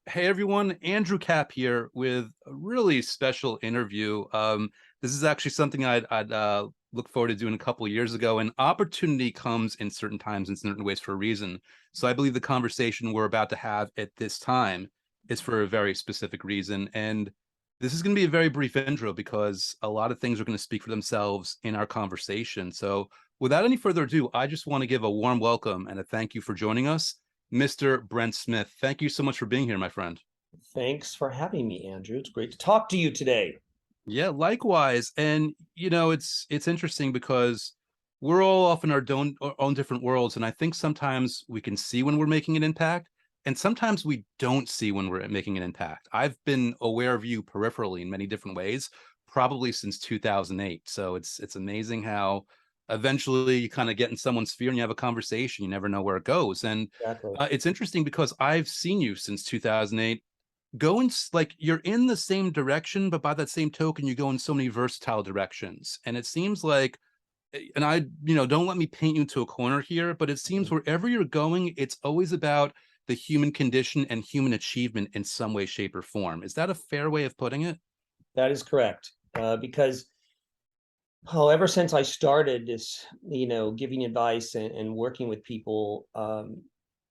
Hey everyone, Andrew Cap here with a really special interview. This is actually something I'd look forward to doing a couple of years ago. And opportunity comes in certain times in certain ways for a reason. So I believe the conversation we're about to have at this time is for a very specific reason. And this is going to be a very brief intro because a lot of things are going to speak for themselves in our conversation. So without any further ado, I just want to give a warm welcome and a thank you for joining us. Mr. Brent Smith, thank you so much for being here, my friend. Thanks for having me, Andrew. It's great to talk to you today. Yeah, likewise. And it's interesting because we're all off in our own different worlds, and I think sometimes we can see when we're making an impact, and sometimes we don't see when we're making an impact. I've been aware of you peripherally in many different ways, probably since 2008. So it's amazing how eventually you kind of get in someone's sphere and you have a conversation. You never know where it goes, and Exactly. it's interesting because I've seen you since 2008 going like you're in the same direction, but by that same token, you go in so many versatile directions. And it seems like, and don't let me paint you into a corner here, but it seems wherever you're going, it's always about the human condition and human achievement in some way, shape, or form. Is that a fair way of putting it? That is correct. Because ever since I started this, giving advice and working with people,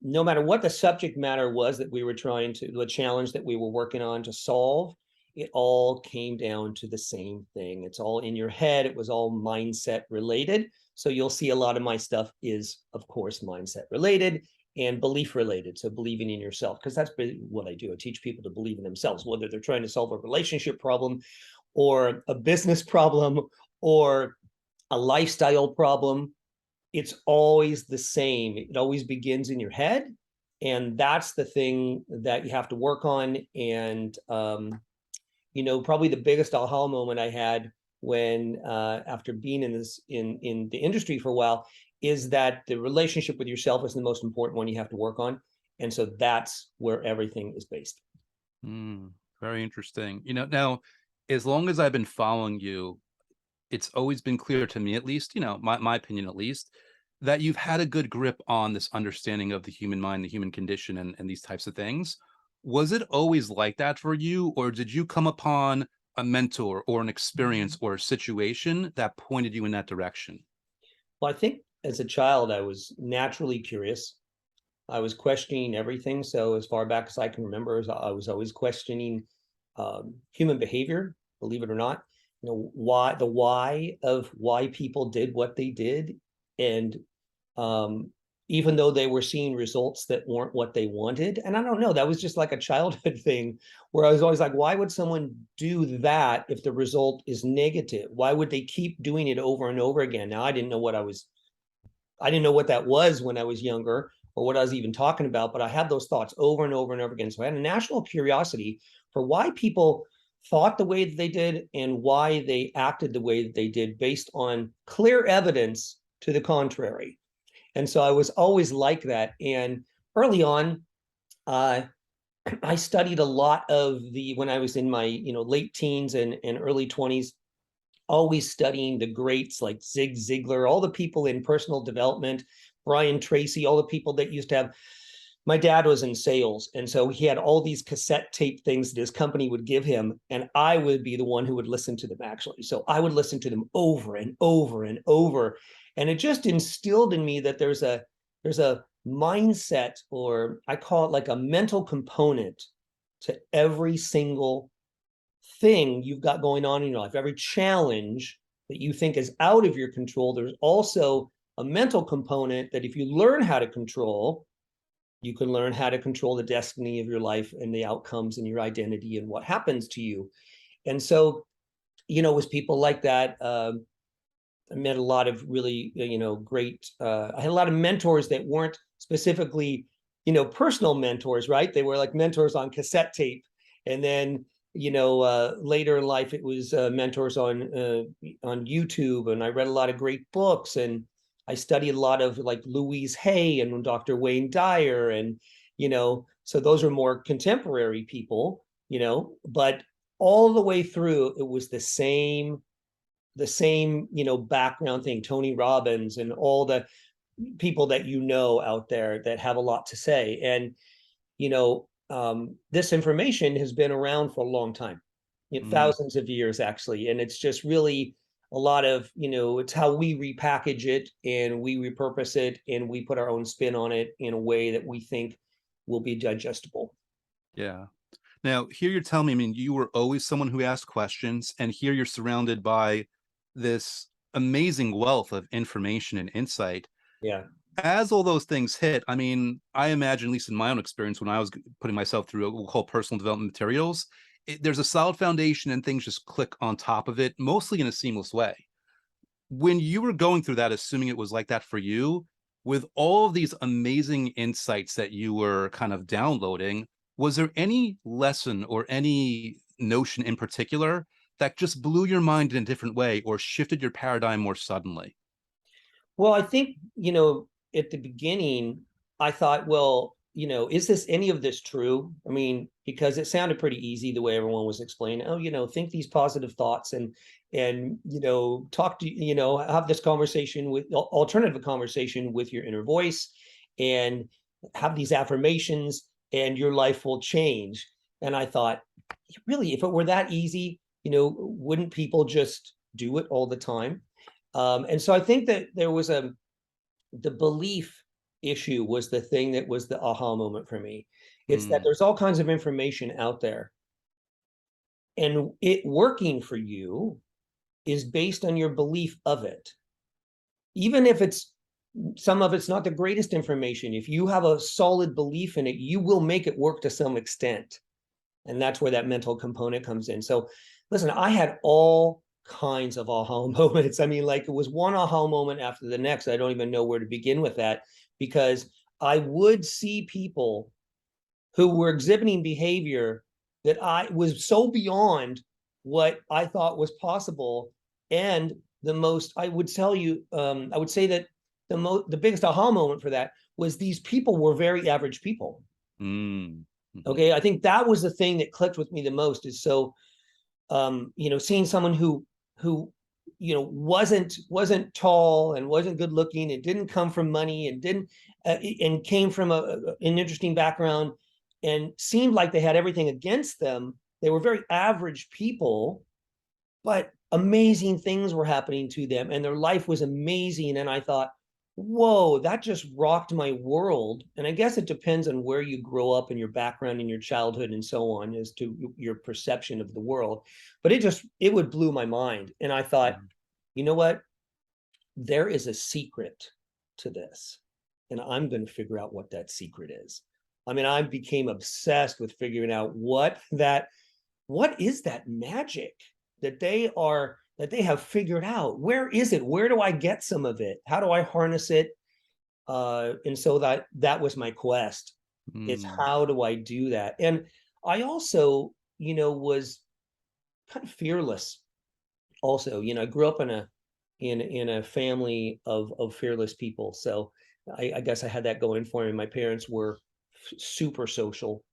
no matter what the subject matter was that we were trying to, the challenge that we were working on to solve, it all came down to the same thing. It's all in your head. It was all mindset related. So you'll see a lot of my stuff is, of course, mindset related and belief related. So believing in yourself, because that's what I do. I teach people to believe in themselves, whether they're trying to solve a relationship problem or a business problem or a lifestyle problem. It's always the same. It always begins in your head. And that's the thing that you have to work on. And, probably the biggest aha moment I had when, after being in the industry for a while, is that the relationship with yourself is the most important one you have to work on. And so that's where everything is based. Very interesting. Now, as long as I've been following you, it's always been clear to me, at least, my opinion at least, that you've had a good grip on this understanding of the human mind, the human condition, and these types of things. Was it always like that for you, or did you come upon a mentor or an experience or a situation that pointed you in that direction? Well, I think as a child, I was naturally curious. I was questioning everything. So as far back as I can remember, I was always questioning human behavior, believe it or not. Why of why people did what they did, and um, even though they were seeing results that weren't what they wanted. And I don't know, that was just like a childhood thing where I was always like, why would someone do that if the result is negative? Why would they keep doing it over and over again? Now I didn't know what that was when I was younger or what I was even talking about, but I had those thoughts over and over and over again. So I had a national curiosity for why people thought the way that they did and why they acted the way that they did based on clear evidence to the contrary. And so I was always like that. And early on, uh, I studied a lot of when I was in my late teens and early 20s, always studying the greats like Zig Ziglar, all the people in personal development, Brian Tracy, all the people that used to have. My dad was in sales, and so he had all these cassette tape things that his company would give him, and I would be the one who would listen to them actually. So I would listen to them over and over and over, and it just instilled in me that there's a mindset, or I call it like a mental component to every single thing you've got going on in your life, every challenge that you think is out of your control. There's also a mental component that if you learn how to control, you can learn how to control the destiny of your life and the outcomes and your identity and what happens to you. And so, with people like that, I met a lot of really, great, I had a lot of mentors that weren't specifically, personal mentors, right? They were like mentors on cassette tape. And then, later in life, it was mentors on YouTube. And I read a lot of great books, and I studied a lot of like Louise Hay and Dr. Wayne Dyer. And, so those are more contemporary people, but all the way through, it was the same background thing. Tony Robbins and all the people that out there that have a lot to say. And this information has been around for a long time, Mm, thousands of years actually, and it's just really a lot of, it's how we repackage it and we repurpose it and we put our own spin on it in a way that we think will be digestible. yeah. Now, here you're telling me, I mean, you were always someone who asked questions, and here you're surrounded by this amazing wealth of information and insight. Yeah. As all those things hit, I mean, I imagine, at least in my own experience, when I was putting myself through what we'll call personal development materials, there's a solid foundation and things just click on top of it, mostly in a seamless way. When you were going through that, assuming it was like that for you, with all of these amazing insights that you were kind of downloading, was there any lesson or any notion in particular that just blew your mind in a different way or shifted your paradigm more suddenly? Well, I think, at the beginning, I thought, well, is this any of this true? I mean, because it sounded pretty easy the way everyone was explaining. Oh, think these positive thoughts and talk to, have this conversation with alternative conversation with your inner voice and have these affirmations and your life will change. And I thought, really, if it were that easy, wouldn't people just do it all the time? And so I think that there was the belief issue was the thing that was the aha moment for me. It's that Mm, there's all kinds of information out there, and it working for you is based on your belief of it. Even if some of it's not the greatest information, if you have a solid belief in it, you will make it work to some extent. And that's where that mental component comes in. So listen, I had all kinds of aha moments. I mean, like it was one aha moment after the next. I don't even know where to begin with that, because I would see people who were exhibiting behavior that I was so beyond what I thought was possible. And the most, I would tell you, I would say that the biggest aha moment for that was these people were very average people. mm, mhm. Okay. I think that was the thing that clicked with me the most, is so seeing someone who wasn't tall and wasn't good looking and didn't come from money and didn't and came from an interesting background and seemed like they had everything against them. They were very average people, but amazing things were happening to them and their life was amazing. And I thought, whoa, that just rocked my world. And I guess it depends on where you grow up and your background and your childhood and so on as to your perception of the world. But it would blew my mind. And I thought, Mhm. you know what? There is a secret to this. And I'm going to figure out what that secret is. I mean, I became obsessed with figuring out what is that magic that they have figured out. Where is it? Where do I get some of it? How do I harness it? And so that was my quest. It's Mm, how do I do that? And I also, was kind of fearless. Also, I grew up in a family of fearless people. So I guess I had that going for me. My parents were super social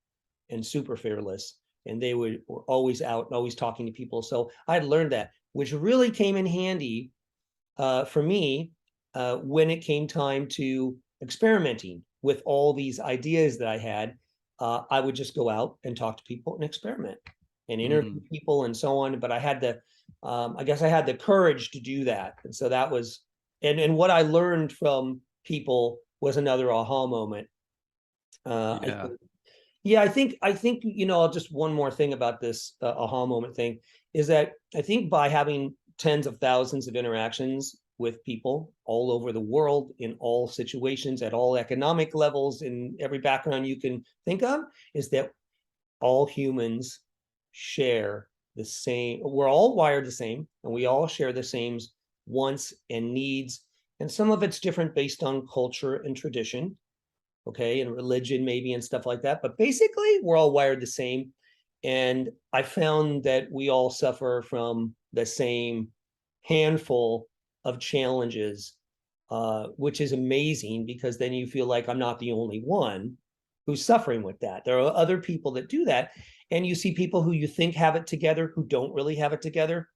and super fearless, and they were always out and always talking to people. So I had learned that, which really came in handy for me when it came time to experimenting with all these ideas that I had. I would just go out and talk to people and experiment and interview mm, people and so on. But I guess I had the courage to do that. And so that was, and what I learned from people was another aha moment. I yeah. think, yeah, I think, I'll just one more thing about this aha moment thing is that I think by having tens of thousands of interactions with people all over the world in all situations at all economic levels in every background you can think of, is that all humans share the same, we're all wired the same and we all share the same wants and needs, and some of it's different based on culture and tradition, okay, and religion maybe and stuff like that. But basically, we're all wired the same. And I found that we all suffer from the same handful of challenges, which is amazing because then you feel like I'm not the only one who's suffering with that. There are other people that do that. And you see people who you think have it together who don't really have it together.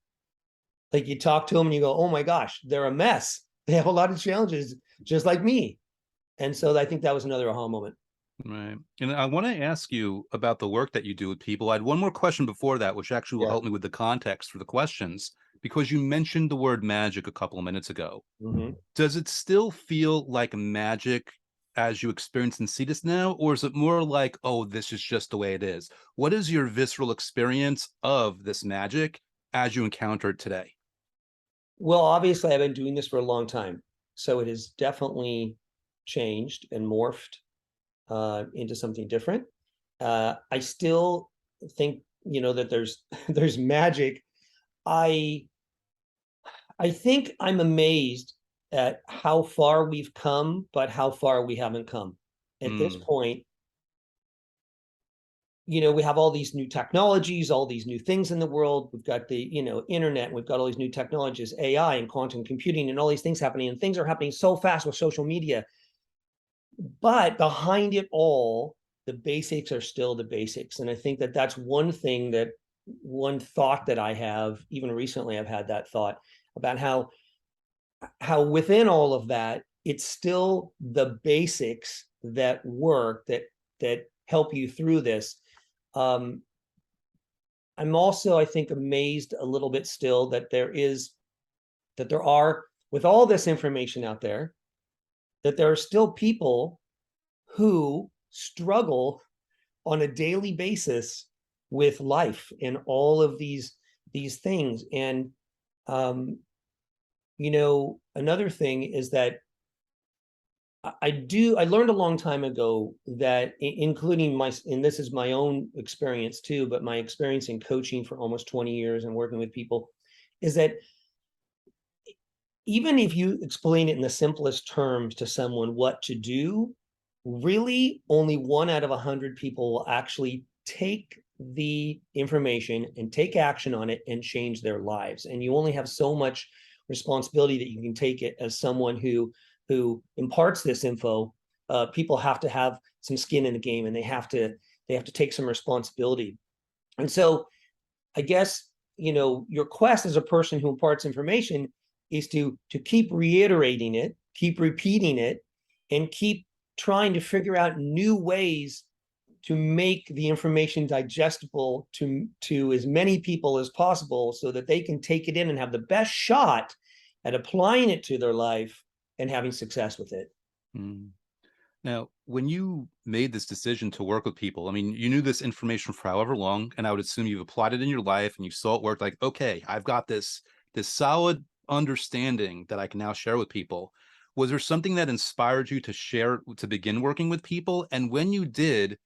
Like you talk to them and you go, oh my gosh, they're a mess. They have a lot of challenges, just like me. And so I think that was another aha moment. Right. And I want to ask you about the work that you do with people. I had one more question before that, which actually will Yeah. help me with the context for the questions, because you mentioned the word magic a couple of minutes ago. Mhm. Does it still feel like magic as you experience and see this now? Or is it more like, oh, this is just the way it is? What is your visceral experience of this magic as you encounter it today? Well, obviously, I've been doing this for a long time, so it has definitely changed and morphed into something different. I still think, that there's there's magic. I I think I'm amazed at how far we've come, but how far we haven't come. At this Mm, point, we have all these new technologies, all these new things in the world. We've got the, internet, we've got all these new technologies, AI and quantum computing and all these things happening, and things are happening so fast with social media. But behind it all, the basics are still the basics. And I think that that's one thought that I have, even recently I've had that thought about how within all of that, it's still the basics that work, that help you through this. Um, I'm also, I think, amazed a little bit still that there are, with all this information out there, that there are still people who struggle on a daily basis with life and all of these things. And um, another thing is that I learned a long time ago that, including and this is my own experience too, but my experience in coaching for almost 20 years and working with people, is that even if you explain it in the simplest terms to someone what to do, really only 1 out of 100 people will actually take the information and take action on it and change their lives. And you only have so much responsibility that you can take it as someone who imparts this info. People have to have some skin in the game, and they have to take some responsibility. And so I guess, your quest as a person who imparts information is to keep reiterating it, keep repeating it, and keep trying to figure out new ways to make the information digestible to as many people as possible, so that they can take it in and have the best shot at applying it to their life and having success with it. mm. Now, when you made this decision to work with people, I mean, you knew this information for however long, and I would assume you've applied it in your life and you saw it work like, okay, I've got this solid understanding that I can now share with people. Was there something that inspired you to share to begin working with people? And when you did,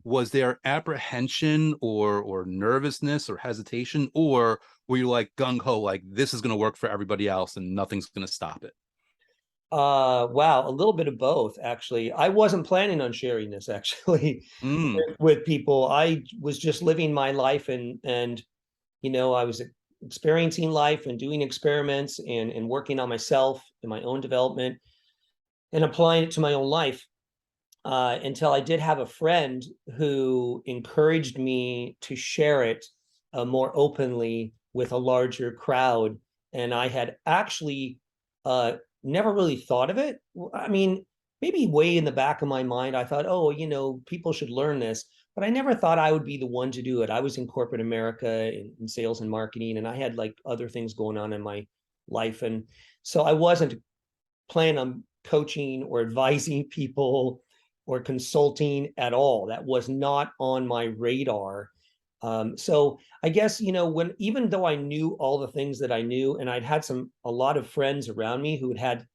was there apprehension or nervousness or hesitation, or were you like gung ho, like this is going to work for everybody else and nothing's going to stop it? Wow, a little bit of both, actually. I wasn't planning on sharing this actually Mm, with people. I was just living my life, and I was experiencing life and doing experiments and working on myself and my own development and applying it to my own life, until I did have a friend who encouraged me to share it more openly with a larger crowd. And I had actually uh, never really thought of it. I mean, maybe way in the back of my mind, I thought, oh, people should learn this. But I never thought I would be the one to do it. I was in corporate America in sales and marketing, and I had like other things going on in my life. And so I wasn't planning on coaching or advising people or consulting at all. That was not on my radar. So I guess, when, even though I knew all the things that I knew, and I'd had a lot of friends around me who had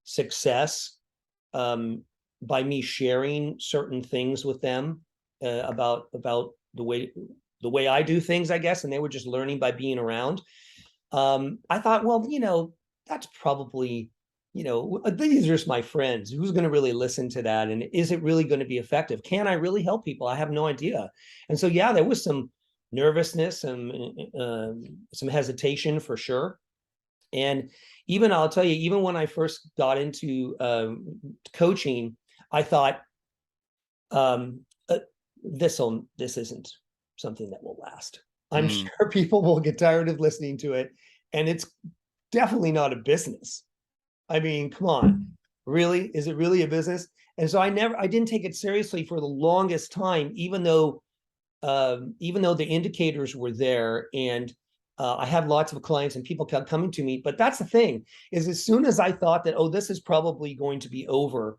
success um, by me sharing certain things with them, about the way I do things, I guess, and they were just learning by being around. I thought, well, that's probably, these are just my friends. Who's going to really listen to that? And is it really going to be effective? Can I really help people? I have no idea. And so, yeah, there was some nervousness and some hesitation for sure. And even, I'll tell you, even when I first got into coaching, I thought, um, this isn't something that will last. I'm mm, sure people will get tired of listening to it, and it's definitely not a business. I mean, come on, really? Is it really a business? And so I didn't take it seriously for the longest time, even though the indicators were there, and I had lots of clients and people kept coming to me. But that's the thing, is as soon as I thought that, oh, this is probably going to be over,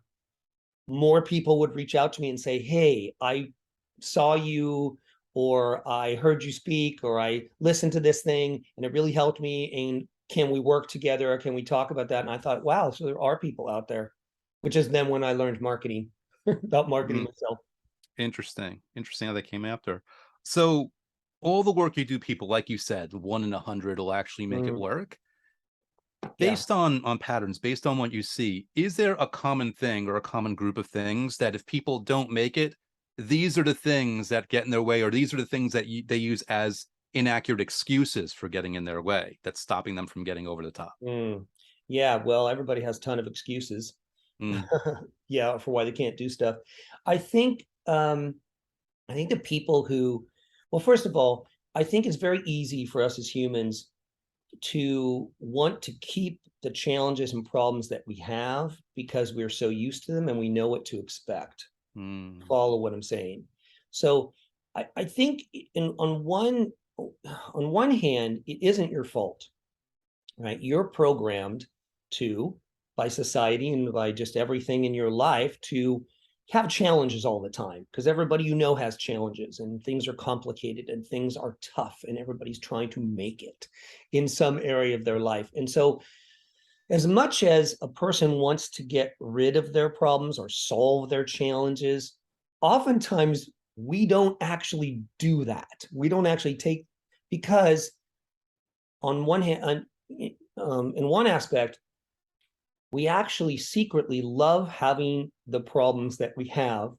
more people would reach out to me and say, hey, I saw you, or I heard you speak, or I listened to this thing and it really helped me. And can we work together? Or can we talk about that? And I thought, wow, so there are people out there, which is then when I learned marketing, about marketing Mm, myself. interesting how they came after. So all the work you do, people, like you said, 1 in 100 will actually make it Mm, work. yeah. Based on patterns, based on what you see, is there a common thing or a common group of things that if people don't make it, these are the things that get in their way, or these are the things that they use as inaccurate excuses for getting in their way, that's stopping them from getting over the top? Mm. Yeah, well, everybody has a ton of excuses. Mm, Yeah, for why they can't do stuff. I think I think the people who, well, first of all, I think it's very easy for us as humans to want to keep the challenges and problems that we have because we're so used to them and we know what to expect. mm, Follow what I'm saying. So I think on one hand, it isn't your fault, right? You're programmed to, by society and by just everything in your life, to have challenges all the time, because everybody you know has challenges and things are complicated and things are tough and everybody's trying to make it in some area of their life. And so as much as a person wants to get rid of their problems or solve their challenges, oftentimes we don't actually do that. We don't actually take, because on one hand, in one aspect, we actually secretly love having the problems that we have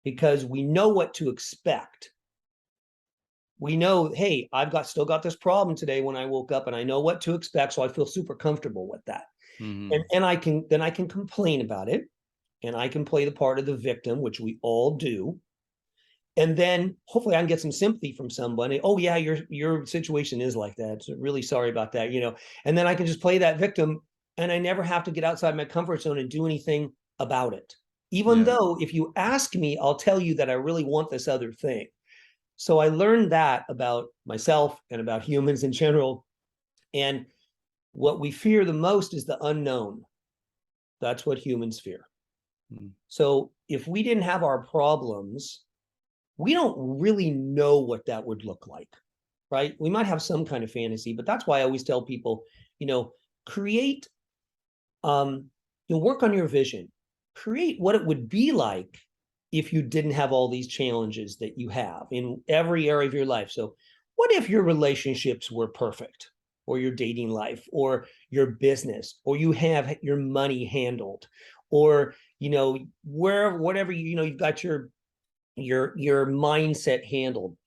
because we know what to expect. We know, hey, still got this problem today when I woke up, and I know what to expect, so I feel super comfortable with that. mm, And I can complain about it, and I can play the part of the victim, which we all do. And then hopefully I can get some sympathy from somebody. Oh yeah, your situation is like that. So really sorry about that, And then I can just play that victim, and I never have to get outside my comfort zone and do anything about it. Even yeah. though if you ask me, I'll tell you that I really want this other thing. So I learned that about myself and about humans in general. And what we fear the most is the unknown. That's what humans fear. Mm, So if we didn't have our problems, we don't really know what that would look like, right? We might have some kind of fantasy, but that's why I always tell people, you know, create, work on your vision, create what it would be like if you didn't have all these challenges that you have in every area of your life. So what if your relationships were perfect, or your dating life, or your business, or you have your money handled, or, whatever, you've got your mindset handled.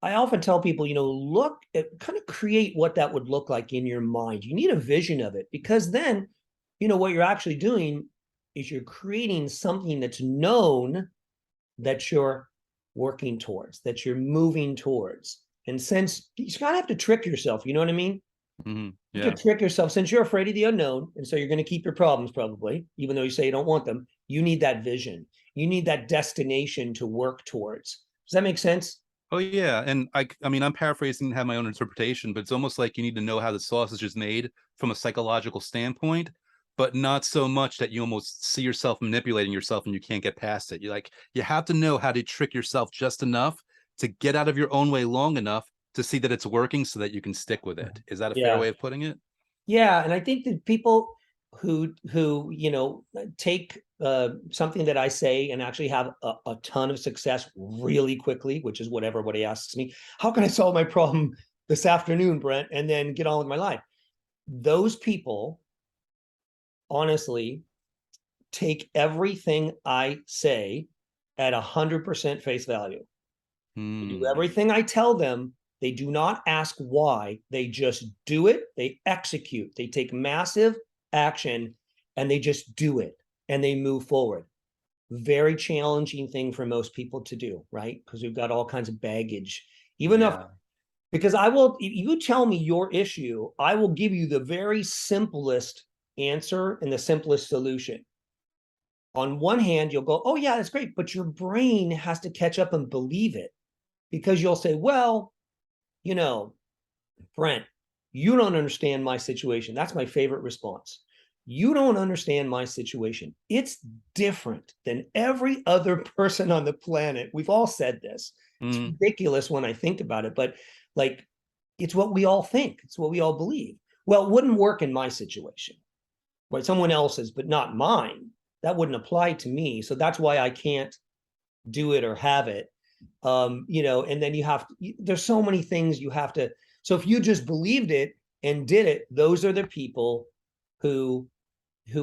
I often tell people, look at, kind of create what that would look like in your mind. You need a vision of it, because then, what you're actually doing is you're creating something that's known, that you're working towards, that you're moving towards. And since you kind of have to trick yourself, you know what I mean? You yeah. can trick yourself, since you're afraid of the unknown. And so you're going to keep your problems, probably, even though you say you don't want them. You need that vision. You need that destination to work towards. Does that make sense? Oh yeah, and I mean, I'm paraphrasing and have my own interpretation, but it's almost like you need to know how the sausage is made from a psychological standpoint, but not so much that you almost see yourself manipulating yourself and you can't get past it. You have to know how to trick yourself just enough to get out of your own way long enough to see that it's working so that you can stick with it. Is that a fair Yeah. way of putting it? Yeah, and I think that people who take something that I say and actually have a ton of success really quickly, which is what everybody asks me, how can I solve my problem this afternoon, Brent, and then get on with my life? Those people, honestly, take everything I say at 100% face value. They do Hmm. everything I tell them. They do not ask why. They just do it. They execute. They take massive action, and they just do it, and they move forward. Very challenging thing for most people to do, right? Because we've got all kinds of baggage. Even if, Yeah. because if you tell me your issue, I will give you the very simplest answer and the simplest solution. On one hand, you'll go, oh yeah, that's great, but your brain has to catch up and believe it, because you'll say, well, you know, Brent, you don't understand my situation. That's my favorite response. You don't understand my situation. It's different than every other person on the planet. We've all said this. It's Mm, ridiculous when I think about it, but like, it's what we all think. It's what we all believe. Well, it wouldn't work in my situation, right? Someone else's, but not mine. That wouldn't apply to me. So that's why I can't do it or have it. And then you have to, there's so many things you have to. So if you just believed it and did it, those are the people who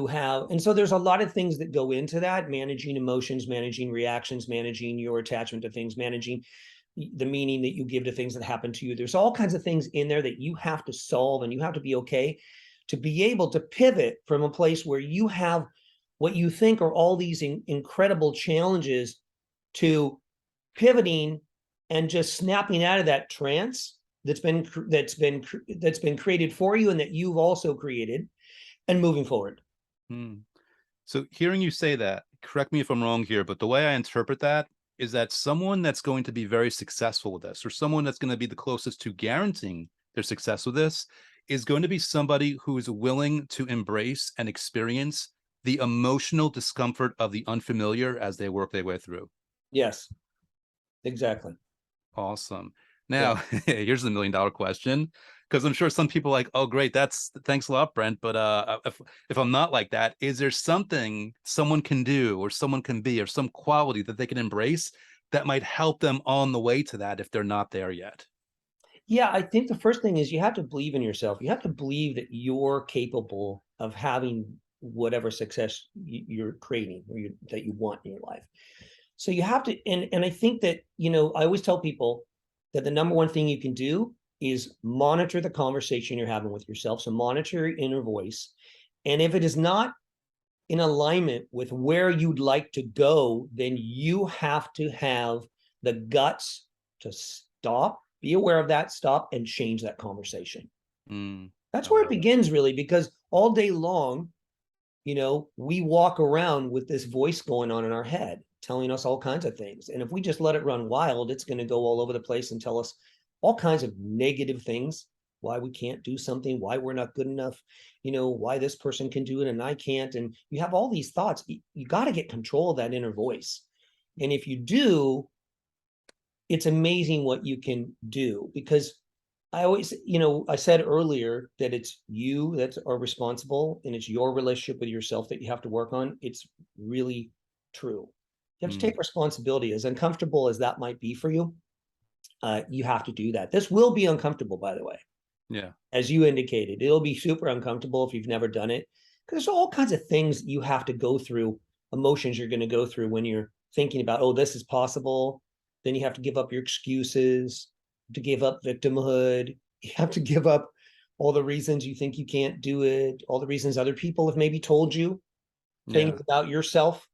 have, and so there's a lot of things that go into that: managing emotions, managing reactions, managing your attachment to things, managing the meaning that you give to things that happen to you. There's all kinds of things in there that you have to solve, and you have to be okay to be able to pivot from a place where you have what you think are all these incredible challenges, to pivoting and just snapping out of that trance that's been created for you and that you've also created, and moving forward. mm. So hearing you say that, correct me if I'm wrong here, but the way I interpret that is that someone that's going to be very successful with this, or someone that's going to be the closest to guaranteeing their success with this, is going to be somebody who is willing to embrace and experience the emotional discomfort of the unfamiliar as they work their way through. Yes, exactly. Awesome. Yeah. Now, here's the $1 million question, because I'm sure some people are like, oh, great, that's thanks a lot, Brent. But if I'm not like that, is there something someone can do, or someone can be, or some quality that they can embrace that might help them on the way to that if they're not there yet? Yeah, I think the first thing is you have to believe in yourself. You have to believe that you're capable of having whatever success you're creating, or that you want in your life. So you have to, and I think that, I always tell people that the number one thing you can do is monitor the conversation you're having with yourself. So monitor your inner voice. And if it is not in alignment with where you'd like to go, then you have to have the guts to stop, be aware of that, stop, and change that conversation. Mm, That's I where it love it. begins, really, because all day long, we walk around with this voice going on in our head, telling us all kinds of things. And if we just let it run wild, it's going to go all over the place and tell us all kinds of negative things: why we can't do something, why we're not good enough, why this person can do it and I can't. And you have all these thoughts. You got to get control of that inner voice. And if you do, it's amazing what you can do, because I always, I said earlier that it's you that are responsible, and it's your relationship with yourself that you have to work on. It's really true. You have to Mm, take responsibility, as uncomfortable as that might be for you. You have to do that. This will be uncomfortable, by the way, yeah. as you indicated. It'll be super uncomfortable if you've never done it, because there's all kinds of things you have to go through, emotions you're going to go through when you're thinking about, oh, this is possible. Then you have to give up your excuses, to give up victimhood. You have to give up all the reasons you think you can't do it, all the reasons other people have maybe told you Yeah. things about yourself,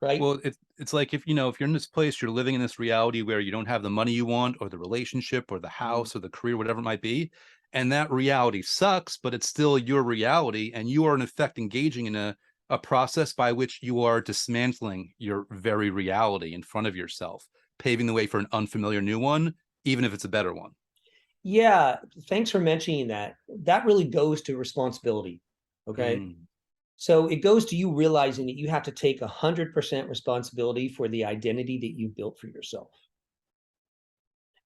right? Well, it's like, if if you're in this place, you're living in this reality where you don't have the money you want, or the relationship, or the Mm. house, or the career, whatever it might be, and that reality sucks, but it's still your reality, and you are in effect engaging in a process by which you are dismantling your very reality in front of yourself, paving the way for an unfamiliar new one, even if it's a better one. Yeah, thanks for mentioning that. That really goes to responsibility. Okay. Mm, So it goes to you realizing that you have to take 100% responsibility for the identity that you built for yourself.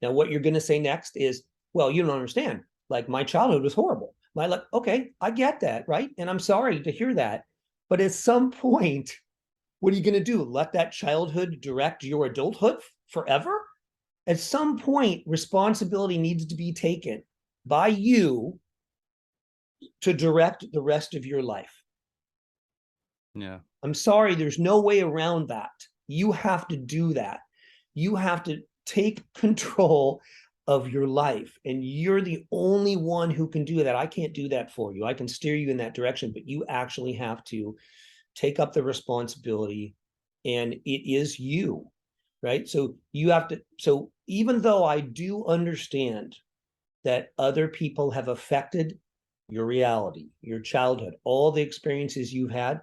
Now, what you're going to say next is, well, you don't understand. Like, my childhood was horrible. My, like, okay, I get that, right? And I'm sorry to hear that. But at some point, what are you going to do? Let that childhood direct your adulthood forever? At some point, responsibility needs to be taken by you to direct the rest of your life. yeah. I'm sorry, there's no way around that. You have to do that. You have to take control of your life, and you're the only one who can do that. I can't do that for you. I can steer you in that direction, but you actually have to take up the responsibility, and it is you, right? So you have to, so even though I do understand that other people have affected your reality, your childhood, all the experiences you've had,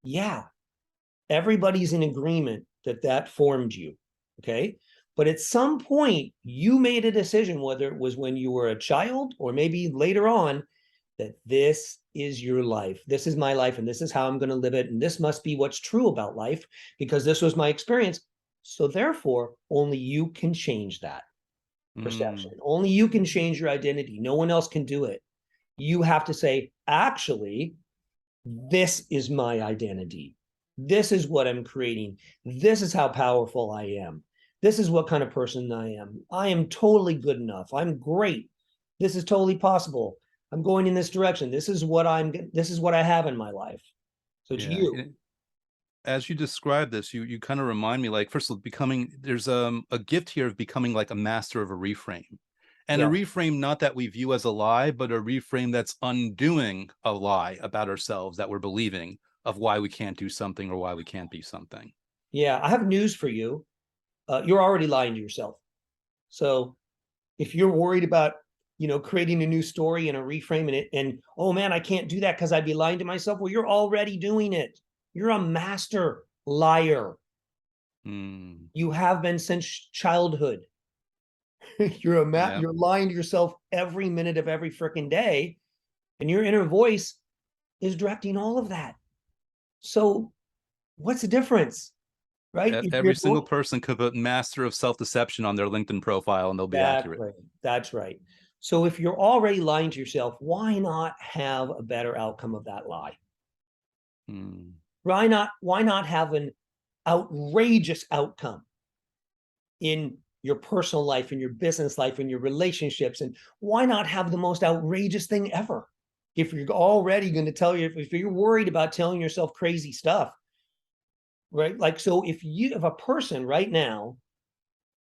yeah, Everybody's in agreement that that formed you. Okay. But at some point, you made a decision, whether it was when you were a child or maybe later on, that this is your life. This is my life, and this is how I'm going to live it. And this must be what's true about life because this was my experience. So therefore, only you can change that perception. Mm, Only you can change your identity. No one else can do it. You have to say, actually, this is my identity. This is what I'm creating. This is how powerful I am. This is what kind of person I am. I am totally good enough. I'm great. This is totally possible. I'm going in this direction. This is what I have in my life. So it's yeah. you. As you describe this, you kind of remind me, like, first of all, becoming, there's a gift here of becoming like a master of a reframe. And a Yeah. reframe not that we view as a lie, but a reframe that's undoing a lie about ourselves that we're believing, of why we can't do something or why we can't be something. Yeah. I have news for you. You're already lying to yourself. So if you're worried about, creating a new story and a reframe in it, and oh man, I can't do that because I'd be lying to myself. Well, you're already doing it. You're a master liar. Mm, You have been since childhood. yeah. You're lying to yourself every minute of every freaking day, and your inner voice is directing all of that. So what's the difference, right? If Every you're single person could put master of self-deception on their LinkedIn profile and they'll be That's accurate. right. That's right. So if you're already lying to yourself, why not have a better outcome of that lie? Mm, Why not have an outrageous outcome in your personal life, in your business life, in your relationships? And why not have the most outrageous thing ever? If you're already going to tell you, if you're worried about telling yourself crazy stuff, right? Like, so if a person right now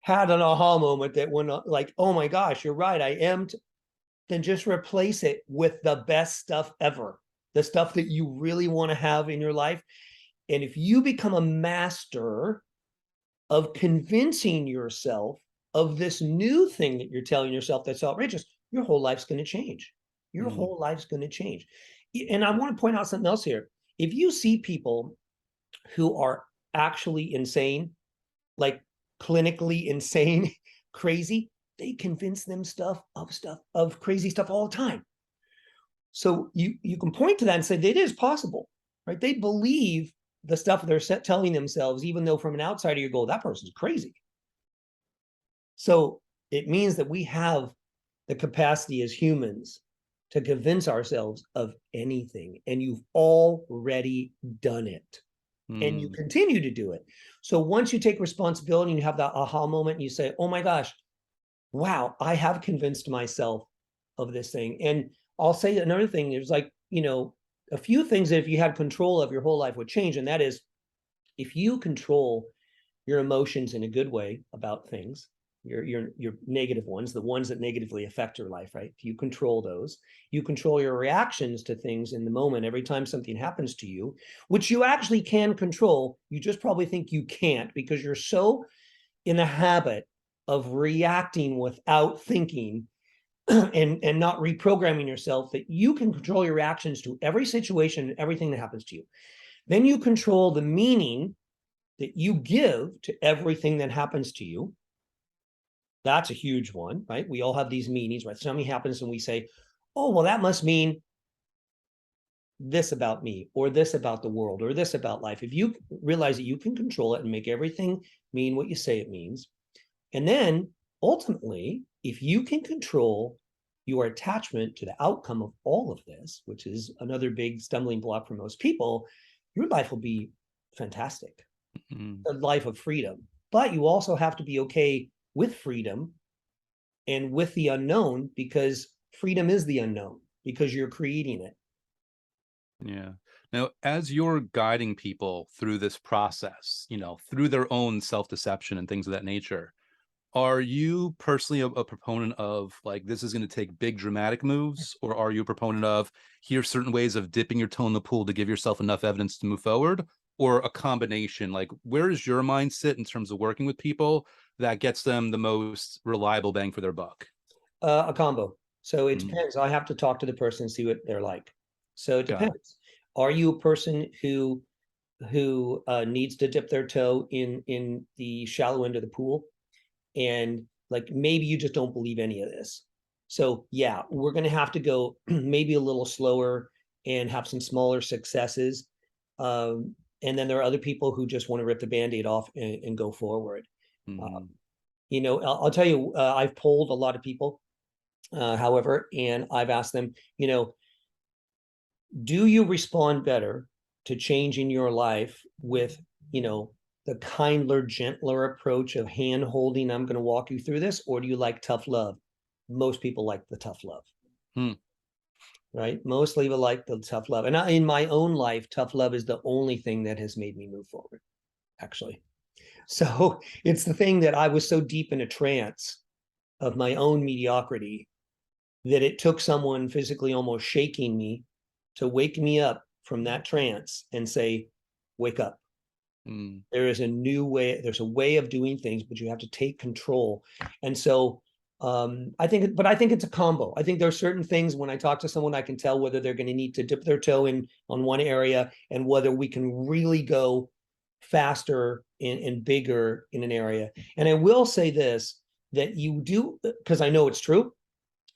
had an aha moment that when like, oh my gosh, you're right, I am, then just replace it with the best stuff ever, the stuff that you really want to have in your life. And if you become a master of convincing yourself of this new thing that you're telling yourself that's outrageous, your whole life's going to change. Your mm, whole life's going to change. And I want to point out something else here. If you see people who are actually insane, like clinically insane, crazy, they convince them of crazy stuff all the time. So you can point to that and say that it is possible, right? They believe the stuff they're telling themselves, even though from an outsider you go, that person's crazy. So it means that we have the capacity as humans to convince ourselves of anything, and you've already done it, and you mm, continue to do it. So once you take responsibility and you have that aha moment and you say, oh my gosh, wow, I have convinced myself of this thing. And I'll say another thing, there's like, a few things that if you had control of, your whole life would change. And that is, if you control your emotions in a good way about things, your negative ones, the ones that negatively affect your life, right? If you control those, you control your reactions to things in the moment. Every time something happens to you, which you actually can control, you just probably think you can't because you're so in the habit of reacting without thinking and not reprogramming yourself that you can control your reactions to every situation and everything that happens to you. Then you control the meaning that you give to everything that happens to you. That's a huge one, right? We all have these meanings, right? Something happens and we say, oh, well, that must mean this about me, or this about the world, or this about life. If you realize that you can control it and make everything mean what you say it means, and then ultimately, if you can control your attachment to the outcome of all of this, which is another big stumbling block for most people, your life will be fantastic, mm. a life of freedom. But you also have to be okay with freedom and with the unknown, because freedom is the unknown, because you're creating it. Yeah. Now, as you're guiding people through this process, through their own self-deception and things of that nature, are you personally a proponent of, like, this is going to take big dramatic moves, or are you a proponent of, here's certain ways of dipping your toe in the pool to give yourself enough evidence to move forward, or a combination? Like, where is your mindset in terms of working with people that gets them the most reliable bang for their buck? A combo. So it Mm, depends. I have to talk to the person and see what they're like. So it got it. depends. Are you a person who who needs to dip their toe in the shallow end of the pool, and like maybe you just don't believe any of this. So yeah, we're going to have to go maybe a little slower and have some smaller successes. And then there are other people who just want to rip the Band-Aid off and go forward. Mhm. You know, I'll tell you, I've polled a lot of people, however, and I've asked them, you know, do you respond better to change in your life with, you know, the kinder, gentler approach of hand holding, I'm going to walk you through this, or do you like tough love? Most people like the tough love, Hmm. right? Most people like the tough love. And in my own life, tough love is the only thing that has made me move forward, actually. So it's the thing that I was so deep in a trance of my own mediocrity that it took someone physically almost shaking me to wake me up from that trance and say, wake up. Mm. There is a new way, there's a way of doing things, but you have to take control. And so I think it's a combo. I think there are certain things when I talk to someone, I can tell whether they're going to need to dip their toe in on one area and whether we can really go faster and bigger in an area. And I will say this, that you do, because I know it's true,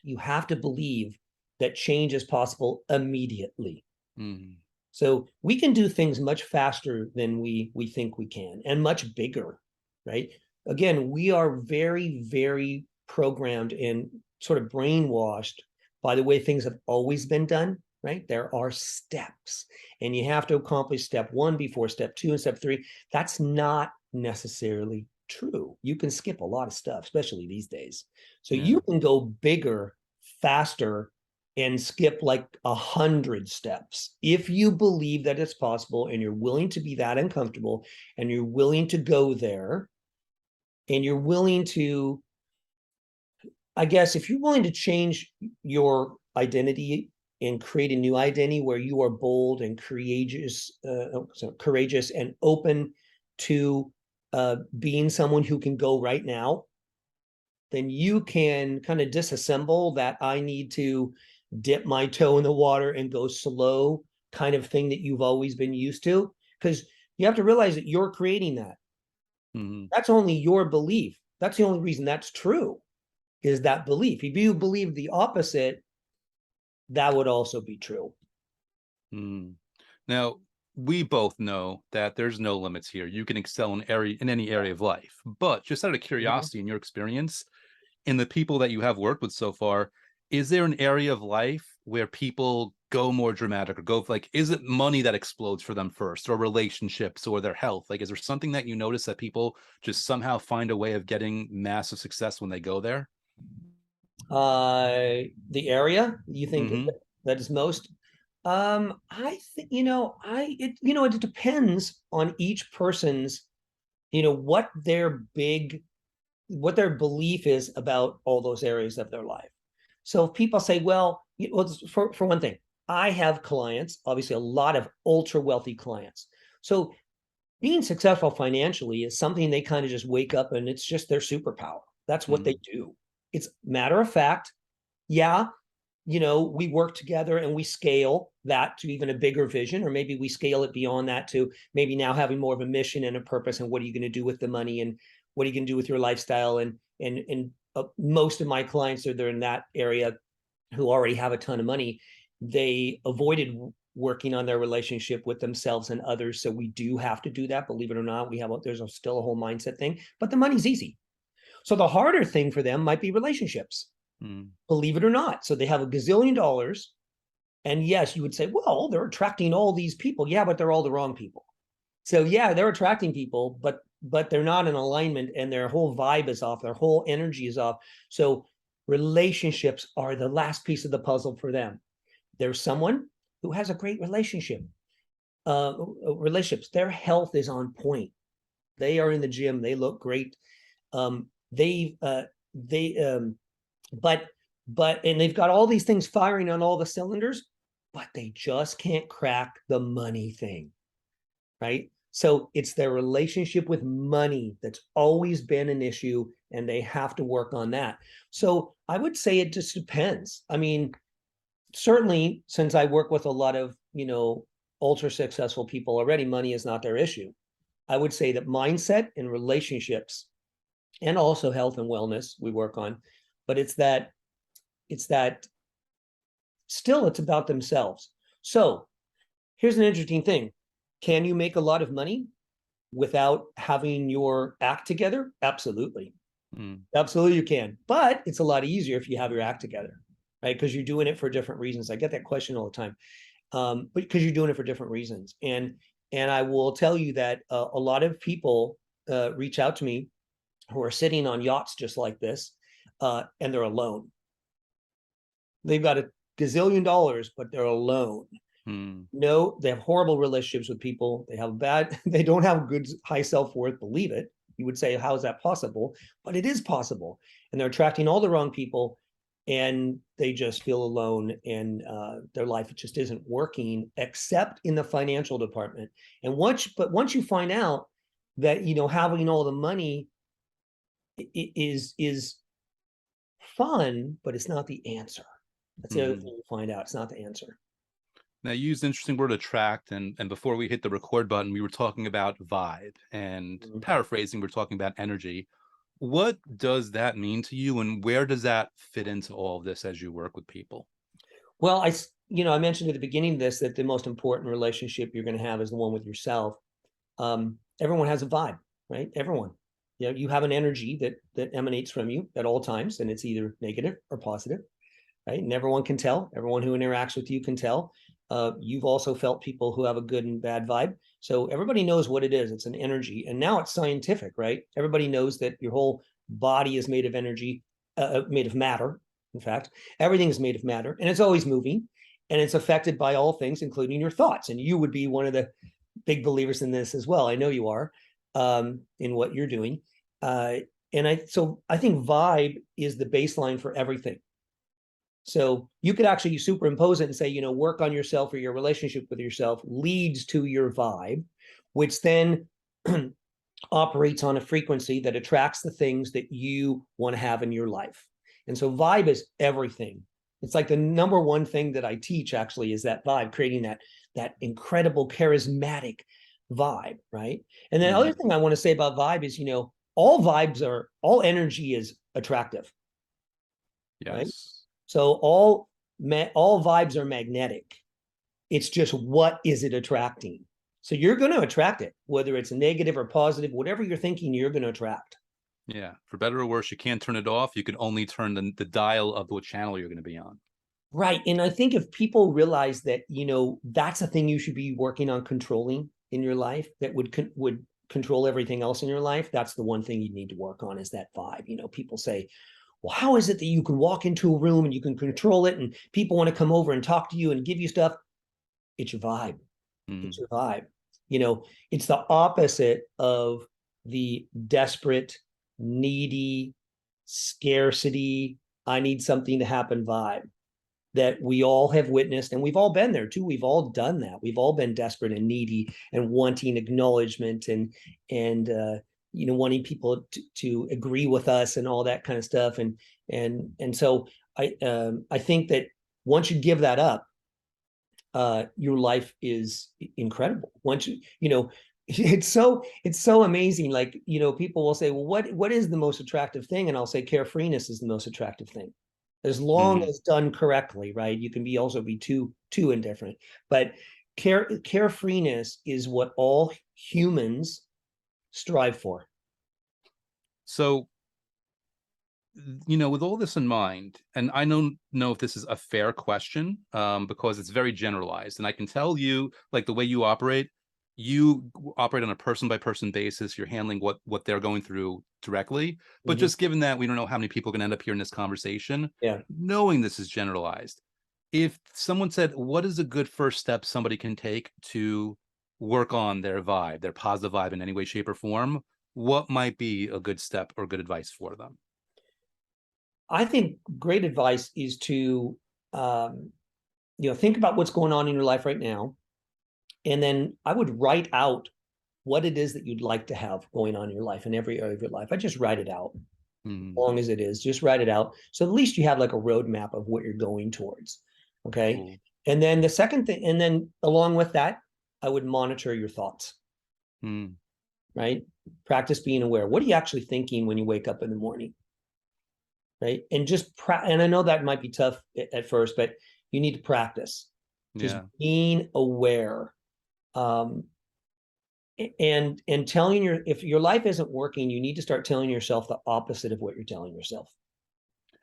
you have to believe that change is possible immediately. Mm. So we can do things much faster than we think we can, and much bigger, right? Again, we are very, very programmed and sort of brainwashed by the way things have always been done, right? There are steps, and you have to accomplish step one before step two and step three. That's not necessarily true. You can skip a lot of stuff, especially these days. So Yeah. you can go bigger, faster, and skip like 100 steps if you believe that it's possible and you're willing to be that uncomfortable and you're willing to go there and you're willing to, I guess, if you're willing to change your identity and create a new identity where you are bold and courageous and open to being someone who can go right now, then you can kind of disassemble that I need to dip my toe in the water and go slow kind of thing that you've always been used to. Because you have to realize that you're creating that. Mhm. That's only your belief. That's the only reason that's true, is that belief. If you believe the opposite, that would also be true. Mm. Now, we both know that there's no limits here. You can excel in any area of life. But just out of Mhm. curiosity, in your experience, in the people that you have worked with so far, is there an area of life where people go more dramatic or go like, is it money that explodes for them first, or relationships, or their health? Like, is there something that you notice that people just somehow find a way of getting massive success when they go there? The area you think Hmm. that is most, I think, it depends on each person's, what their belief is about all those areas of their life. So if people say, well, for one thing, I have clients, obviously a lot of ultra wealthy clients. So being successful financially is something they kind of just wake up and it's just their superpower. That's what they Mm. do. It's matter of fact. Yeah, we work together and we scale that to even a bigger vision, or maybe we scale it beyond that to maybe now having more of a mission and a purpose. And what are you going to do with the money, and what are you going to do with your lifestyle? And most of my clients are there in that area who already have a ton of money. They avoided working on their relationship with themselves and others. So we do have to do that. Believe it or not, there's still a whole mindset thing, but the money's easy. So the harder thing for them might be relationships, Mm. believe it or not. So they have a gazillion dollars. And yes, you would say, well, they're attracting all these people. Yeah, but they're all the wrong people. So yeah, they're attracting people, but they're not in alignment and their whole vibe is off, their whole energy is off. So relationships are the last piece of the puzzle for them. There's someone who has a great relationships. Their health is on point. They are in the gym. They look great. Um, they they but and they've got all these things firing on all the cylinders, but they just can't crack the money thing, right? So it's their relationship with money that's always been an issue, and they have to work on that. So I would say it just depends. I mean, certainly since I work with a lot of, ultra successful people already, money is not their issue. I would say that mindset and relationships, and also health and wellness we work on, but it's that still it's about themselves. So here's an interesting thing. Can you make a lot of money without having your act together? Absolutely. Absolutely you can. But it's a lot easier if you have your act together, right? Because you're doing it for different reasons. I get that question all the time. But because you're doing it for different reasons. And I will tell you that a lot of people reach out to me who are sitting on yachts just like this, and they're alone. They've got a gazillion dollars, but they're alone. No, they have horrible relationships with people. They don't have good, high self-worth, believe it. You would say, how is that possible? But it is possible. And they're attracting all the wrong people, and they just feel alone, and their life just isn't working, except in the financial department. And once you find out that, having all the money is fun, but it's not the answer. That's the other thing you find out. It's not the answer. Now, you used the interesting word attract, and before we hit the record button, we were talking about vibe, and paraphrasing, we're talking about energy. What does that mean to you, and where does that fit into all of this as you work with people? Well, I mentioned at the beginning of this that the most important relationship you're going to have is the one with yourself. Everyone has a vibe, right? Everyone. You have an energy that emanates from you at all times, and it's either negative or positive, right? And everyone can tell. Everyone who interacts with you can tell. You've also felt people who have a good and bad vibe. So everybody knows what it is. It's an energy. And now it's scientific, right? Everybody knows that your whole body is made of energy, made of matter. In fact, everything is made of matter, and it's always moving, and it's affected by all things, including your thoughts. And you would be one of the big believers in this as well. I know you are, in what you're doing. So I think vibe is the baseline for everything. So you could actually superimpose it and say, work on yourself, or your relationship with yourself leads to your vibe, which then operates on a frequency that attracts the things that you want to have in your life. And so vibe is everything. It's like the number one thing that I teach actually is that vibe, creating that incredible charismatic vibe, right? And then the other thing I want to say about vibe is, all energy is attractive. Yes. Right? So all vibes are magnetic. It's just, what is it attracting? So you're going to attract it, whether it's negative or positive, whatever you're thinking, you're going to attract. Yeah. For better or worse, you can't turn it off. You can only turn the dial of what channel you're going to be on. Right. And I think if people realize that, that's a thing you should be working on controlling in your life, that would control everything else in your life, that's the one thing you need to work on, is that vibe. People say, well, how is it that you can walk into a room and you can control it, and people want to come over and talk to you and give you stuff? It's your vibe. It's your vibe. It's the opposite of the desperate, needy, scarcity, I need something to happen vibe that we all have witnessed, and we've all been there too. We've all done that. We've all been desperate and needy and wanting acknowledgement and wanting people to agree with us and all that kind of stuff. And so I think that once you give that up, your life is incredible. Once it's so amazing. Like, people will say, well, what is the most attractive thing? And I'll say carefreeness is the most attractive thing, as long as done correctly, right? You can also be too indifferent, but carefreeness is what all humans strive for. So, with all this in mind, and I don't know if this is a fair question, because it's very generalized, and I can tell you, like, the way you operate on a person by person basis. You're handling what they're going through directly. But just given that we don't know how many people can end up here in this conversation, knowing this is generalized, if someone said, what is a good first step somebody can take to work on their vibe, their positive vibe in any way, shape, or form, what might be a good step or good advice for them? I think great advice is to, think about what's going on in your life right now. And then I would write out what it is that you'd like to have going on in your life, in every area of your life. I just write it out, as long as it is. Just write it out. So at least you have like a roadmap of what you're going towards. Okay. Cool. And then the second thing, and then along with that, I would monitor your thoughts, Mm, right? Practice being aware. What are you actually thinking when you wake up in the morning? Right. And and I know that might be tough at first, but you need to practice just yeah. being aware. Um, and telling if your life isn't working, you need to start telling yourself the opposite of what you're telling yourself.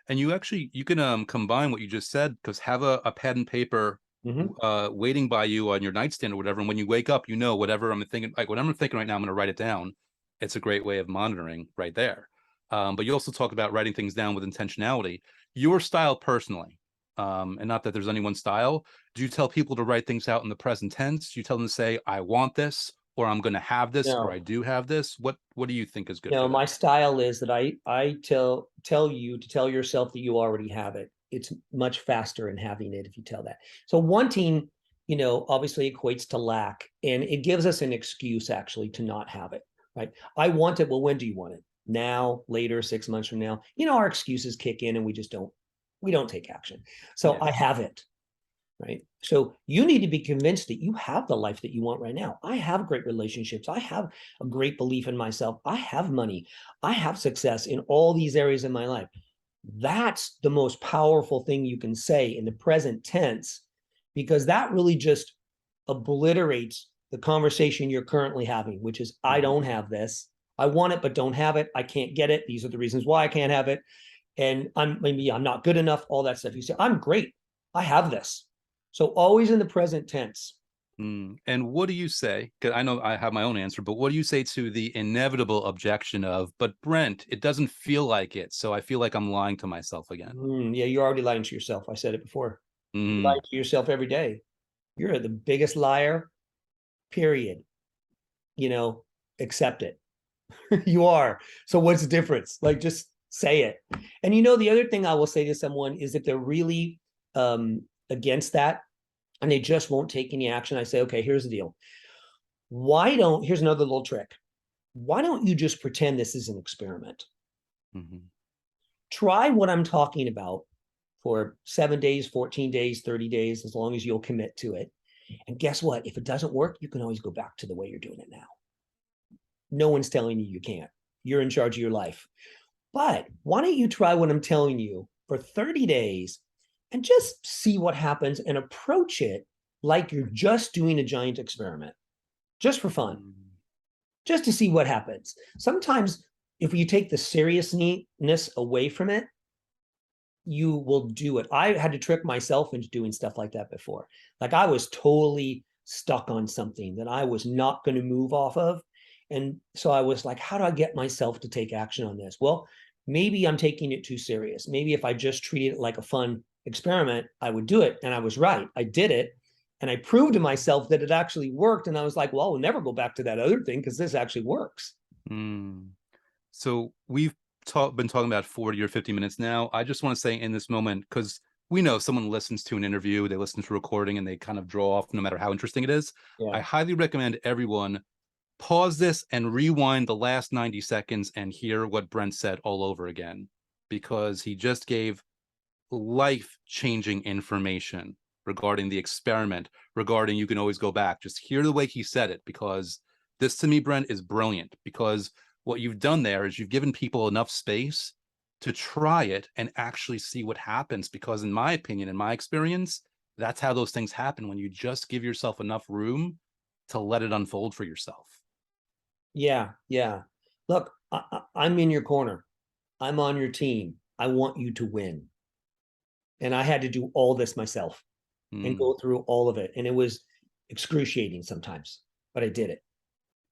And you can combine what you just said, because have a pad and paper Mhm. waiting by you on your nightstand or whatever. And when you wake up, you know whatever I'm thinking, like whatever I'm thinking right now, I'm going to write it down. It's a great way of monitoring right there. But you also talk about writing things down with intentionality. Your style personally, and not that there's any one style. Do you tell people to write things out in the present tense? Do you tell them to say, "I want this," or "I'm going to have this," or No, "I do have this"? What do you think is good no, for my them? style is that I tell you to tell yourself that you already have it. It's much faster in having it if you tell that. So wanting, obviously equates to lack, and it gives us an excuse actually to not have it, right? I want it. Well, when do you want it? Now, later, 6 months from now? Our excuses kick in and we don't take action. So Yeah. I have it. Right. So you need to be convinced that you have the life that you want right now. I have great relationships. I have a great belief in myself. I have money. I have success in all these areas in my life. That's the most powerful thing you can say in the present tense, because that really just obliterates the conversation you're currently having, which is, I Mhm. don't have this. I want it, but don't have it. I can't get it. These are the reasons why I can't have it. And I'm not good enough, all that stuff. You say, I'm great. I have this. So always in the present tense. And what do you say? Because I know I have my own answer, but what do you say to the inevitable objection of, but Brent, it doesn't feel like it, so I feel like I'm lying to myself again? Yeah, you're already lying to yourself. I said it before. You lie Mm, to yourself every day. You're the biggest liar, period. You know, accept it. You are. So what's the difference? Like, just say it. And the other thing I will say to someone is, if they're really against that and they just won't take any action, I say, okay, here's the deal. Here's another little trick. Why don't you just pretend this is an experiment? mhm. Try what I'm talking about for 7 days, 14 days, 30 days, as long as you'll commit to it. And guess what? If it doesn't work, you can always go back to the way you're doing it now. No one's telling you you can't. You're in charge of your life. But why don't you try what I'm telling you for 30 days and just see what happens, and approach it like you're just doing a giant experiment, just for fun, Mm, just to see what happens. Sometimes if you take the seriousness away from it, you will do it. I had to trick myself into doing stuff like that before. Like, I was totally stuck on something that I was not going to move off of. And so I was like, how do I get myself to take action on this? Well, maybe I'm taking it too serious. Maybe if I just treated it like a fun experiment, I would do it. And I was right. I did it. And I proved to myself that it actually worked. And I was like, well, I'll never go back to that other thing because this actually works. mm. So we've been talking about 40 or 50 minutes now. I just want to say in this moment, because we know someone listens to an interview, they listen to a recording, and they kind of draw off no matter how interesting it is. Yeah. I highly recommend everyone pause this and rewind the last 90 seconds and hear what Brent said all over again, because he just gave life-changing information regarding the experiment, regarding you can always go back. Just hear the way he said it, because this to me, Brent, is brilliant, because what you've done there is you've given people enough space to try it and actually see what happens. Because in my opinion, in my experience, that's how those things happen, when you just give yourself enough room to let it unfold for yourself. Yeah. Yeah. Look, I'm in your corner. I'm on your team. I want you to win. And I had to do all this myself and Mm. go through all of it. And it was excruciating sometimes, but I did it.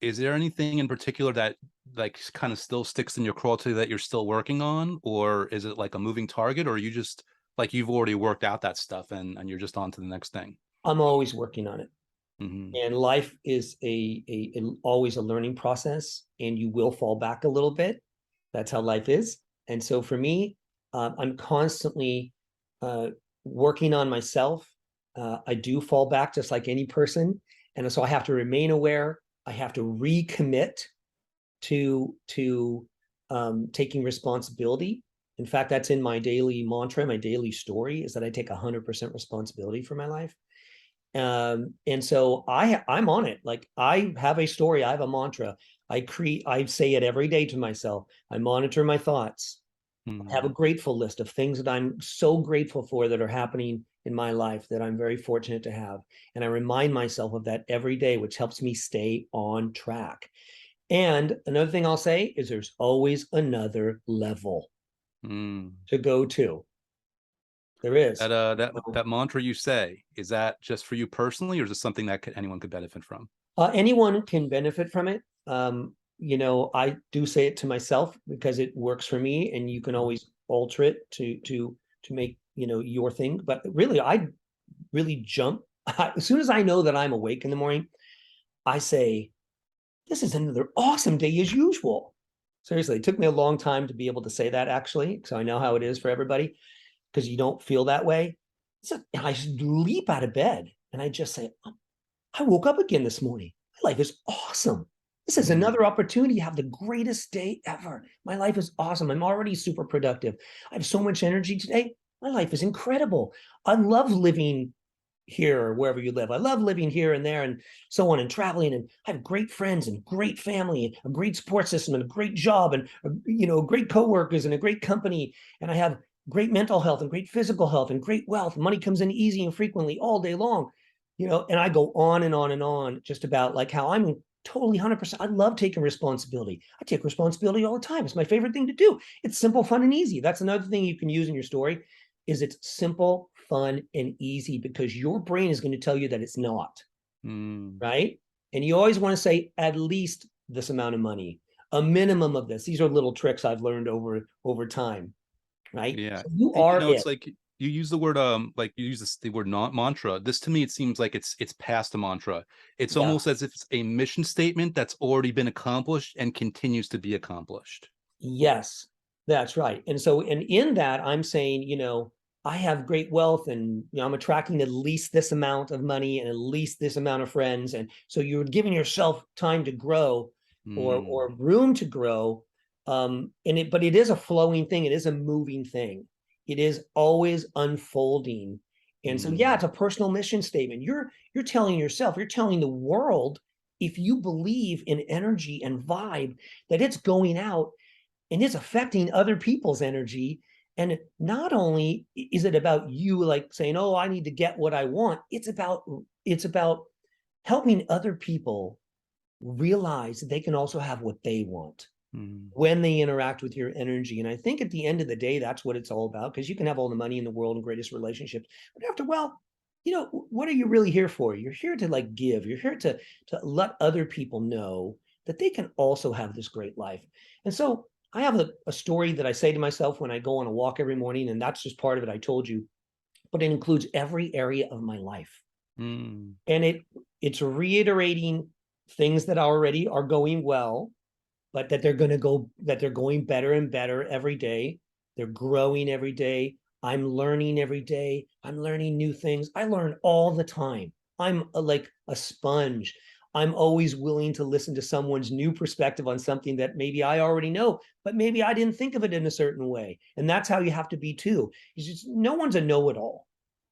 Is there anything in particular that like kind of still sticks in your craw to that you're still working on, or is it like a moving target, or you just like you've already worked out that stuff and you're just on to the next thing? I'm always working on it. Hmm. And life is always a learning process, and you will fall back a little bit. That's how life is. And so for me, I'm constantly uh, working on myself. I do fall back just like any person. And so I have to remain aware. I have to recommit to taking responsibility. In fact, that's in my daily mantra, my daily story, is that I take 100% responsibility for my life. And so I'm on it. Like I have a story, I have a mantra. I say it every day to myself. I monitor my thoughts. I have a Mm. grateful list of things that I'm so grateful for that are happening in my life that I'm very fortunate to have. And I remind myself of that every day, which helps me stay on track. And another thing I'll say is there's always another level Mm. to go to. There is. That mantra you say, is that just for you personally, or is it something that anyone could benefit from? Anyone can benefit from it. I do say it to myself because it works for me, and you can Mhm. always alter it to make your thing. But really, I really jump as soon as I know that I'm awake in the morning. I say, "This is another awesome day as usual." Seriously, it took me a long time to be able to say that actually, so I know how it is for everybody because you don't feel that way. So I just leap out of bed and I just say, I woke up again this morning. My life is awesome. This is Mm. another opportunity to have the greatest day ever. My life is awesome. I'm already super productive. I have so much energy today. My life is incredible. I love living here or wherever you live. I love living here and there and so on and traveling. And I have great friends and great family, and a great support system and a great job and, great coworkers and a great company. And I have great mental health and great physical health and great wealth. Money comes in easy and frequently all day long, and I go on and on and on just about like how I'm totally 100%. I love taking responsibility. I take responsibility all the time. It's my favorite thing to do. It's simple, fun, and easy. That's another thing you can use in your story is it's simple, fun, and easy because your brain is going to tell you that it's not, Mm. right? And you always want to say at least this amount of money, a minimum of this. These are little tricks I've learned over time, right? Yeah. So you are It's it. like you use the word like you use the word not mantra. This to me it seems like it's past a mantra. It's Yeah. almost as if it's a mission statement that's already been accomplished and continues to be accomplished. Yes, that's right. And in that, I'm saying, I have great wealth and I'm attracting at least this amount of money and at least this amount of friends. And so you're giving yourself time to grow Mm. or room to grow. But it is a flowing thing, it is a moving thing. It is always unfolding. And so yeah, Mm. it's a personal mission statement. You're telling yourself, you're telling the world, if you believe in energy and vibe, that it's going out and it's affecting other people's energy. And not only is it about you like saying, oh, I need to get what I want, it's about helping other people realize that they can also have what they want Mm. when they interact with your energy. And I think at the end of the day, that's what it's all about, because you can have all the money in the world and greatest relationships, but after, well, what are you really here for? You're here to like give. You're here to let other people know that they can also have this great life. And so I have a story that I say to myself when I go on a walk every morning, and that's just part of it. I told you, but it includes every area of my life. Mm. And it's reiterating things that already are going well, but that they're going better and better every day. They're growing every day. I'm learning every day. I'm learning new things. I learn all the time. I'm like a sponge. I'm always willing to listen to someone's new perspective on something that maybe I already know, but maybe I didn't think of it in a certain way. And that's how you have to be too. It's just no one's a know-it-all,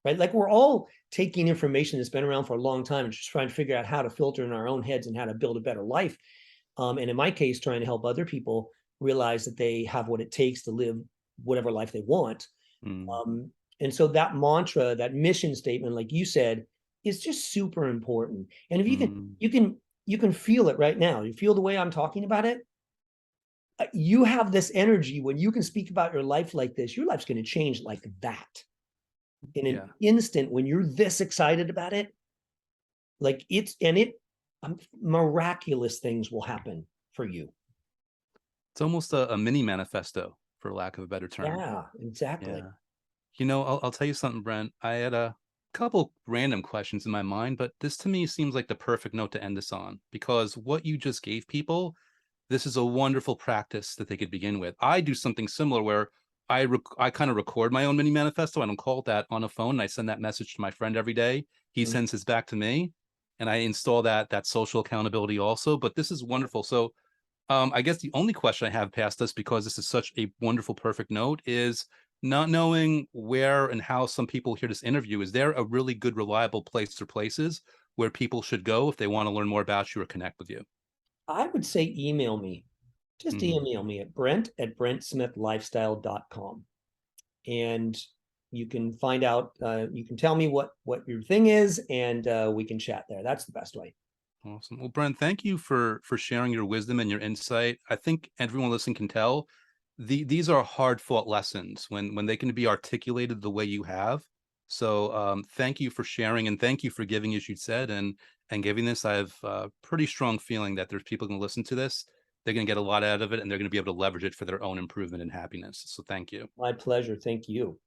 right? Like we're all taking information that's been around for a long time and just trying to figure out how to filter in our own heads and how to build a better life. And in my case, trying to help other people realize that they have what it takes to live whatever life they want. Mm. And so that mantra, that mission statement, like you said, is just super important. And if Mm. you can feel it right now. You feel the way I'm talking about it. You have this energy when you can speak about your life like this. Your life's going to change like that in an Yeah. instant when you're this excited about it. Like miraculous things will happen for you. It's almost a mini manifesto, for lack of a better term. Yeah, exactly. Yeah. I'll tell you something, Brent. I had a couple random questions in my mind, but this to me seems like the perfect note to end this on because what you just gave people, this is a wonderful practice that they could begin with. I do something similar where I kind of record my own mini manifesto. I don't call it that on a phone. And I send that message to my friend every day. He Mhm. sends his back to me, and I install that social accountability also. But this is wonderful. So I guess the only question I have past this, because this is such a wonderful, perfect note, is not knowing where and how some people hear this interview, is there a really good, reliable place or places where people should go if they want to learn more about you or connect with you? I would say email me. Just Mhm. email me at brent@brentsmithlifestyle.com. And you can find out, you can tell me what your thing is, and we can chat there. That's the best way. Awesome. Well, Brent, thank you for sharing your wisdom and your insight. I think everyone listening can tell these are hard fought lessons when they can be articulated the way you have. So thank you for sharing and thank you for giving, as you said, and giving this. I have a pretty strong feeling that there's people going to listen to this. They're going to get a lot out of it and they're going to be able to leverage it for their own improvement and happiness. So thank you. My pleasure. Thank you.